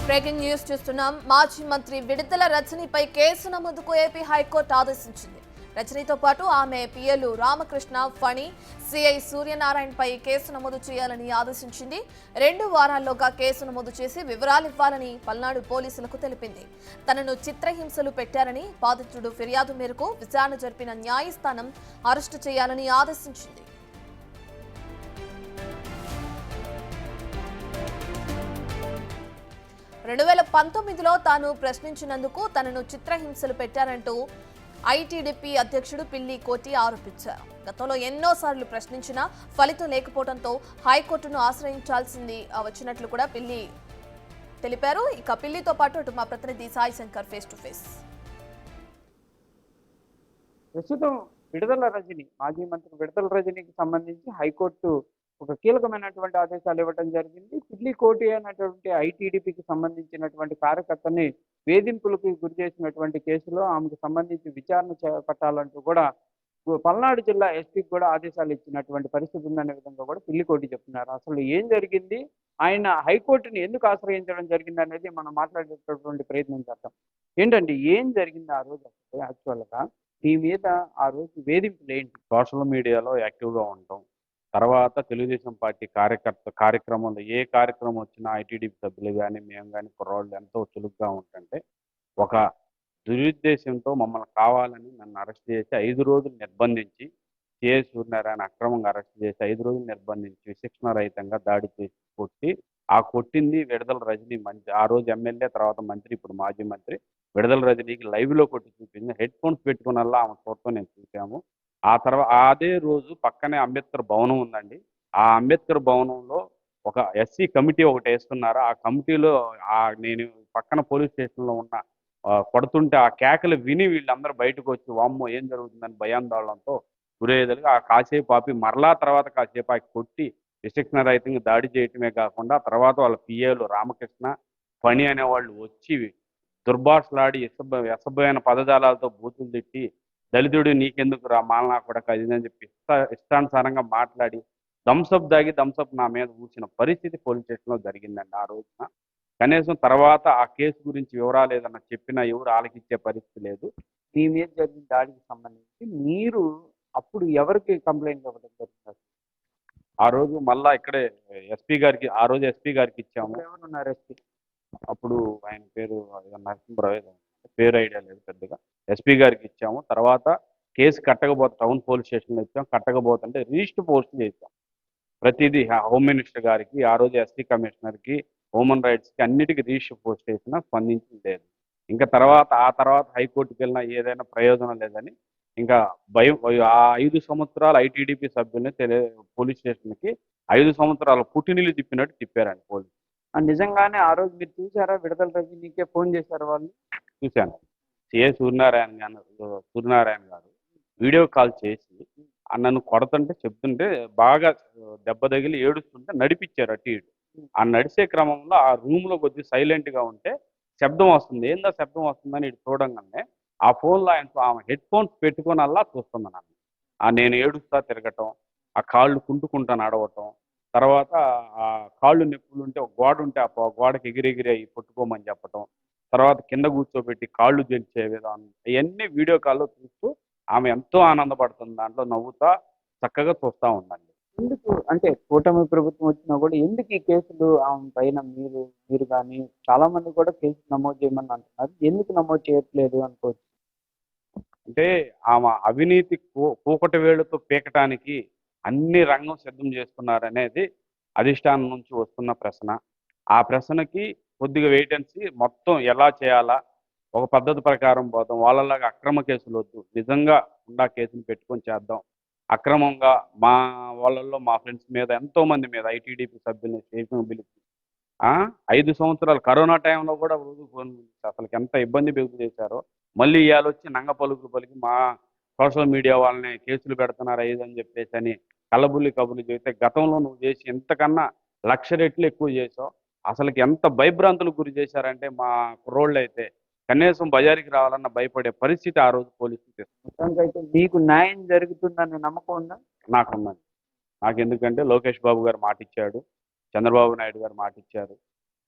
Breaking news చూస్తున్నాం. మాజీ మంత్రి విడుదల రజనీపై కేసు నమోదుకు ఏపీ హైకోర్టు ఆదేశించింది. రజనీతో పాటు ఆమె పిఎలు రామకృష్ణ, ఫణి, సిఐ సూర్యనారాయణపై కేసు నమోదు చేయాలని ఆదేశించింది. 2 వారాల్లోగా కేసు నమోదు చేసి వివరాలు ఇవ్వాలని పల్నాడు పోలీసులకు తెలిపింది. తనను చిత్రహింసలు పెట్టారని బాధితుడు ఫిర్యాదు మేరకు విచారణ జరిపిన న్యాయస్థానం అరెస్టు చేయాలని ఆదేశించింది. 2019లో తాను ప్రశ్నించినందుకు తనను చిత్రహింసలు పెట్టారంటూ ఐటీడీపీ అధ్యక్షుడు పిల్లి కోటి ఆరోపించారు. గతంలో ఎన్నోసార్లు ప్రశ్నించినా ఫలితం లేకపోవడంతో హైకోర్టును ఆశ్రయించాల్సింది వచ్చినట్లు కూడా పిల్లి తెలిపారు. ఇక పిల్లితో పాటు అటు మా ప్రతినిధి Sai Shankar face to face. ప్రస్తుతం విడుదల రజని మాజీ మంత్రి విడుదల రజనీకి సంబంధించి హైకోర్టు ఒక కీలకమైనటువంటి ఆదేశాలు ఇవ్వడం జరిగింది. పిల్లి కోటి అనేటువంటి ఐటీడీపీకి సంబంధించినటువంటి కార్యకర్తని వేధింపులకు గురి చేసినటువంటి కేసులో ఆమెకు సంబంధించి విచారణ చేపట్టాలంటూ కూడా పల్నాడు జిల్లా ఎస్పీకి కూడా ఆదేశాలు ఇచ్చినటువంటి పరిస్థితి ఉందనే విధంగా కూడా పిల్లి కోటి చెప్తున్నారు. అసలు ఏం జరిగింది, ఆయన హైకోర్టుని ఎందుకు ఆశ్రయించడం జరిగింది అనేది మనం మాట్లాడేటటువంటి ప్రయత్నం చేద్దాం. ఏంటంటే ఏం జరిగింది ఆ రోజు అసలు యాక్చువల్గా మీ మీద ఆ రోజు వేధింపులు ఏంటి? సోషల్ మీడియాలో యాక్టివ్గా ఉంటాం. తర్వాత తెలుగుదేశం పార్టీ కార్యక్రమంలో ఏ కార్యక్రమం వచ్చినా ఐటీడీపీ సభ్యులు కానీ మేము కానీ కుర్రోళ్ళు ఎంతో చురుగ్గా ఉంటుంటే ఒక దురుద్దేశంతో మమ్మల్ని కావాలని నన్ను అరెస్ట్ చేసి 5 రోజులు నిర్బంధించి సిఐ సూర్యనారాయణ అక్రమంగా అరెస్ట్ చేసి 5 రోజులు నిర్బంధించి విచక్షణ రహితంగా దాడి చేసి కొట్టి కొట్టింది విడుదల రజనీ మంత్రి. ఆ రోజు ఎమ్మెల్యే, తర్వాత మంత్రి, ఇప్పుడు మాజీ మంత్రి విడుదల రజనీకి లైవ్లో కొట్టి చూపింది. హెడ్ ఫోన్స్ పెట్టుకున్నల్లా ఆమె చూడటం నేను చూసాము. ఆ తర్వాత అదే రోజు పక్కనే అంబేద్కర్ భవనం ఉందండి. ఆ అంబేద్కర్ భవనంలో ఒక ఎస్సీ కమిటీ ఒకటి వేస్తున్నారు. ఆ కమిటీలో నేను పక్కన పోలీస్ స్టేషన్లో ఉన్న కొడుతుంటే ఆ కేకలు విని వీళ్ళందరూ బయటకు వచ్చి వామ్మో ఏం జరుగుతుందని భయాందోళనతో గురయ్యేదానికి కాసేపు ఆపి మరలా తర్వాత కాసేపు కొట్టి విచక్షణ రహితంగా దాడి చేయటమే కాకుండా తర్వాత వాళ్ళ పిఏలు రామకృష్ణ, ఫణి అనేవాళ్ళు వచ్చి దుర్భాషలాడి అసభ్యమైన పదజాలాలతో బూతులు తిట్టి దళితుడు నీకెందుకు రా మాలనా కూడా అని చెప్పి ఇష్టానుసారంగా మాట్లాడి థమ్సప్ దాగి థమ్సప్ నా మీద ఊసిన పరిస్థితి పోలీస్ స్టేషన్లో జరిగిందండి ఆ రోజున. కనీసం తర్వాత ఆ కేసు గురించి వివరాలు ఏదన్నా చెప్పినా ఎవరు ఆలకించే పరిస్థితి లేదు. మీ మీద జరిగిన దాడికి సంబంధించి మీరు అప్పుడు ఎవరికి కంప్లైంట్ ఇవ్వడం జరిగింది? ఆ రోజు మళ్ళా ఇక్కడే ఎస్పీ గారికి, ఆ రోజు ఎస్పీ గారికి ఇచ్చాము. ఎవరున్నారు ఎస్పీ? అప్పుడు ఆయన పేరు నరసింహరావు, పేరు ఐడియా లేదు పెద్దగా. ఎస్పీ గారికి ఇచ్చాము. తర్వాత కేసు కట్టకపోతే టౌన్ పోలీస్ స్టేషన్లో ఇచ్చాం. కట్టకపోతుంటే రిజిస్టర్ పోస్ట్ చేసాం. ప్రతిదీ హోమ్ మినిస్టర్ గారికి, ఆ రోజు ఎస్సీ కమిషనర్కి, హ్యూమన్ రైట్స్కి అన్నిటికీ రిజిస్టర్ పోస్ట్ చేసినా స్పందించింది లేదు. ఇంకా ఆ తర్వాత హైకోర్టుకి వెళ్ళినా ఏదైనా ప్రయోజనం లేదని ఇంకా భయం. ఆ 5 సంవత్సరాలు ఐటీడీపీ సభ్యుల్ని పోలీస్ స్టేషన్కి 5 సంవత్సరాలు పుట్టినీళ్ళు తిప్పినట్టు తిప్పారండి పోలీసు. నిజంగానే ఆ రోజు మీరు చూసారా? విడుదల రజనీకే ఫోన్ చేశారు వాళ్ళు? చూశాను. సిఐ సూర్యనారాయణ గారు వీడియో కాల్ చేసి నన్ను కొడుతుంటే చెప్తుంటే బాగా దెబ్బ తగిలి ఏడుస్తుంటే నడిపించారు అటు ఇటు. ఆ నడిచే క్రమంలో ఆ రూమ్లో కొద్దిగా సైలెంట్గా ఉంటే శబ్దం వస్తుంది. ఏందా శబ్దం వస్తుందని ఇటు చూడంగానే ఆ ఫోన్లో ఆమె హెడ్ ఫోన్స్ పెట్టుకొని అలా చూస్తుంది నన్ను. నేను ఏడుస్తా తిరగటం, ఆ కాళ్ళు కుంటుకుంటా నడవటం, తర్వాత ఆ కాళ్ళు నొప్పులు ఉంటే ఒక గోడ ఉంటే ఆ గోడకి ఎగిరెగిరి అవి పట్టుకోమని చెప్పటం, తర్వాత కింద కూర్చోబెట్టి కాళ్ళు గెలిచే విధానం, ఇవన్నీ వీడియో కాల్లో చూస్తూ ఆమె ఎంతో ఆనందపడుతుంది. దాంట్లో నవ్వుతా చక్కగా చూస్తూ ఉందండి. ఎందుకు అంటే కూటమి ప్రభుత్వం వచ్చినా కూడా ఎందుకు ఈ కేసులు ఆమె పైన మీరు కానీ చాలా మంది కూడా కేసు నమోదు చేయమని అంటున్నారు, ఎందుకు నమోదు చేయట్లేదు అనుకోవచ్చు? అంటే ఆమె అవినీతి కూకటి వేళ్లతో పీకటానికి అన్ని రంగం సిద్ధం చేస్తున్నారనేది అధిష్టానం నుంచి వస్తున్న ప్రశ్న. ఆ ప్రశ్నకి కొద్దిగా వెయిటెన్సీ మొత్తం ఎలా చేయాలా, ఒక పద్ధతి ప్రకారం పోదాం. వాళ్ళలాగా అక్రమ కేసులు వద్దు, నిజంగా ఉండా కేసులు పెట్టుకొని చేద్దాం. అక్రమంగా మా వాళ్ళల్లో మా ఫ్రెండ్స్ మీద ఎంతోమంది మీద ఐటీడీపీ సభ్యుల్ని స్టేషన్ పిలిచి 5 సంవత్సరాలు కరోనా టైంలో కూడా రోజు ఫోన్ అసలు ఎంత ఇబ్బంది చేశారో మళ్ళీ ఇవాళ వచ్చి నంగ పలుకులు పలికి మా సోషల్ మీడియా వాళ్ళని కేసులు పెడుతున్నారు అని చెప్పేసి అని కళ్ళబుల్లి కబుర్లు చెబితే గతంలో నువ్వు చేసి ఇంతకన్నా 1,00,000 రెట్లు ఎక్కువ చేసావు. అసలుకి ఎంత భయభ్రాంతులకు గురి చేశారంటే మా కుర్రోళ్ళు అయితే కనీసం బజారుకి రావాలన్న భయపడే పరిస్థితి ఆ రోజు పోలీసులు తీసుకున్నారు. అయితే మీకు న్యాయం జరుగుతుందనే నమ్మకం ఉందా? నాకున్నది. నాకు ఎందుకంటే లోకేష్ బాబు గారు మాట ఇచ్చాడు, చంద్రబాబు నాయుడు గారు మాట ఇచ్చారు.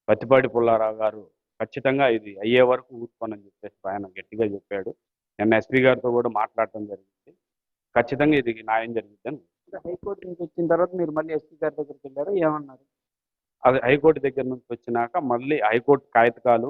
పత్తిపాటి పుల్లారావు గారు ఖచ్చితంగా ఇది అయ్యే వరకు ఊరుకోనని చెప్పేసి ఆయన గట్టిగా చెప్పాడు. నిన్న ఎస్పీ గారితో కూడా మాట్లాడటం జరిగింది. ఖచ్చితంగా ఇది న్యాయం జరుగుతుందని. హైకోర్టు నుంచి వచ్చిన తర్వాత మీరు మళ్ళీ ఎస్పీ గారి దగ్గరికి వెళ్ళారు, ఏమన్నారు? అది హైకోర్టు దగ్గర నుంచి వచ్చినాక మళ్ళీ హైకోర్టు కాగితాలు,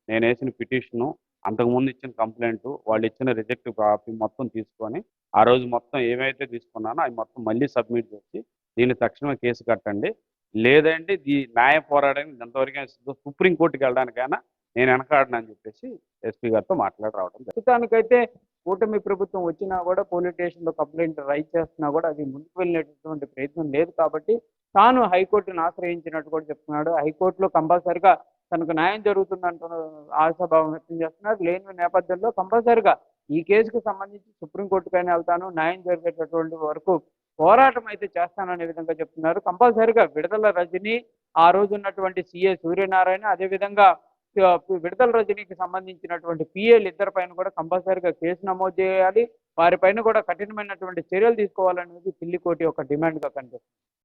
నేను వేసిన పిటిషను, అంతకుముందు ఇచ్చిన కంప్లైంట్, వాళ్ళు ఇచ్చిన రిజెక్ట్ కాపీ మొత్తం తీసుకొని ఆ రోజు మొత్తం ఏమైతే తీసుకున్నానో అవి మొత్తం మళ్ళీ సబ్మిట్ చేసి దీన్ని తక్షణమే కేసు కట్టండి, లేదంటే ఈ న్యాయ పోరాటానికి ఎంతవరకు సుప్రీంకోర్టుకి వెళ్ళడానికైనా నేను వెనకాడనని చెప్పేసి ఎస్పీ గారితో మాట్లాడి రావడం జరిగింది. ప్రస్తుతానికైతే కూటమి ప్రభుత్వం వచ్చినా కూడా పోలీస్ స్టేషన్లో కంప్లైంట్ రైజ్ చేస్తున్నా కూడా అది ముందుకు వెళ్ళినటువంటి ప్రయత్నం లేదు కాబట్టి తాను హైకోర్టును ఆశ్రయించినట్టు కూడా చెప్తున్నాడు. హైకోర్టులో కంపల్సరిగా తనకు న్యాయం జరుగుతుందంటూ ఆశాభావం వ్యక్తం చేస్తున్నారు. లేని నేపథ్యంలో కంపల్సరిగా ఈ కేసుకు సంబంధించి సుప్రీంకోర్టుకైనా వెళ్తాను, న్యాయం జరిగేటటువంటి వరకు పోరాటం అయితే చేస్తాననే విధంగా చెప్తున్నారు. కంపల్సరిగా విడుదల రజని, ఆ రోజు ఉన్నటువంటి సిఏ సూర్యనారాయణ, అదేవిధంగా విడుదల రజనీకి సంబంధించినటువంటి పిఏలు ఇద్దరి పైన కూడా కంపల్సరిగా కేసు నమోదు చేయాలి, వారిపైన కూడా కఠినమైనటువంటి చర్యలు తీసుకోవాలనేది పిల్లికోటి ఒక డిమాండ్గా కనిపిస్తుంది.